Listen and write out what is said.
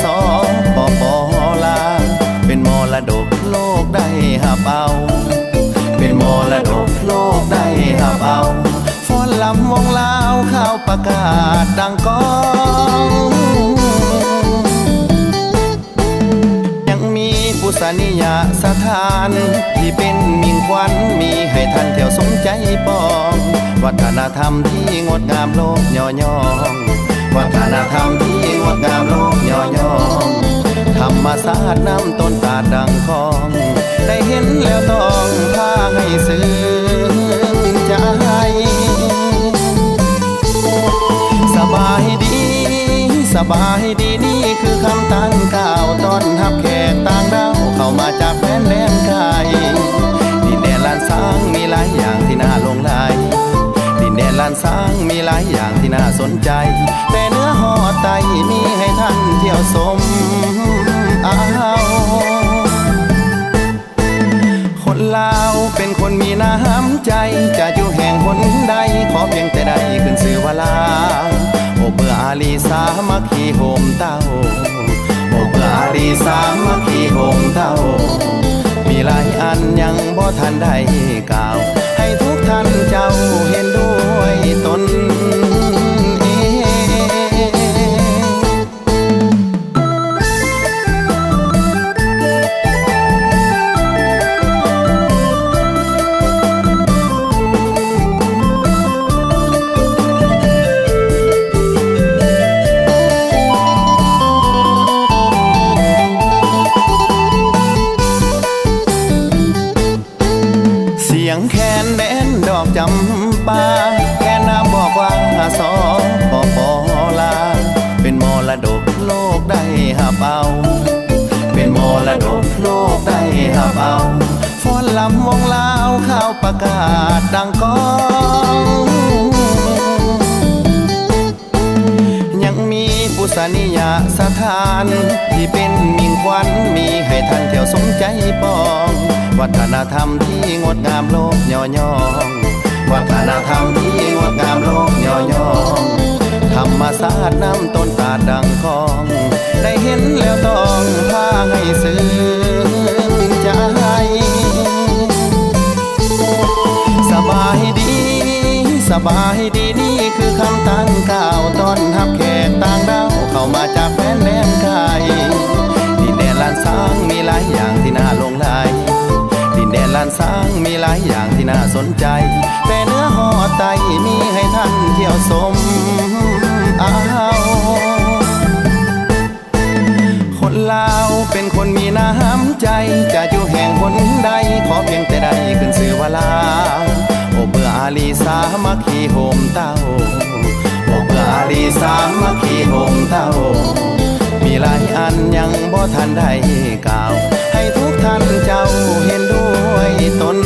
สปปลาวเป็นมรดกโลกได้หับเอาเป็นมรดกโลกได้หับเอาฟ้อนลำวงลาวข้าวประกาศดังก้องยังมีปุษนิยสถานที่เป็นมิ่งขวัญมีให้ท่านเที่ยวสมใจปองวัฒนธรรมที่งดงามโลกย่อย่องวัฒนธรรมที่งดงามโลกย่อย่องธรรมศาสตร์น้ำต้นตาดดังคองได้เห็นแล้วต้องพาให้ซึ้งใจสบายดีสบายดีนี่คือคำตั้งกล่าวต้อนรับแขกต่างดาวเข้ามาจากแผ่นแดนไกลดินแดนล้านช้างมีหลายอย่างที่น่าหลงไหลดินแดนล้านช้างมีหลายอย่างที่น่าสนใจแต่เนื้อหอไตมีให้ท่านเที่ยวชมเอาคนลาวเป็นคนมีน้ำใจจะอยู่แห่งหนใดขอเพียงแต่ใดขึ้นชื่อว่าลาวโอเบื่ออาลีสามัคคีโฮมเต้าโอเบื่ออาลีสามัคคีโฮมเต้ามีหลายอันยังบ่ทันได้กล่าวให้ทุกท่านเจ้าเห็นด้วยตนเองเสียงแคนแดนดอกจำปาแค่น้ำบอกว่าสปปลาวเป็นมรดกโลกได้หับเอาเป็นมรดกโลกได้หับเอาฟ้อนลำวงลาวข้าวประกาศดังก้องยังมีปุษนิยสถานที่เป็นมิ่งขวัญมีให้ท่านเที่ยวสมใจปองวัฒนธรรมที่งดงามโลกย่อย่องวัฒนธรรมที่งดงามโลกย่อย่องธรรมศาสตร์น้ำต้นตาดดังคองได้เห็นแล้วต้องพาให้ซึ้งใจสบายดีสบายดีนี่คือคำตั้งกล่าวต้อนรับแขกต่างดาวเข้ามาจากแผ่นแดนไกลดินแดนล้านช้างมีหลายอย่างที่น่าหลงไหลดินแดนล้านช้างมีหลายอย่างที่น่าสนใจแต่เนื้อหอไตมีให้ท่านเที่ยวชมเอาคนลาวเป็นคนมีน้ำใจจะอยู่แห่งหนใดขอเพียงแต่ใดขึ้นชื่อว่าลาวโอเบื่ออาลีสามัคคีโฮมเต้าโอเบื่ออาลีสามัคคีโฮมเต้ามีหลายอันยังบ่ทันได้กล่าวให้ทุกท่านเจ้าเห็นด้วยตน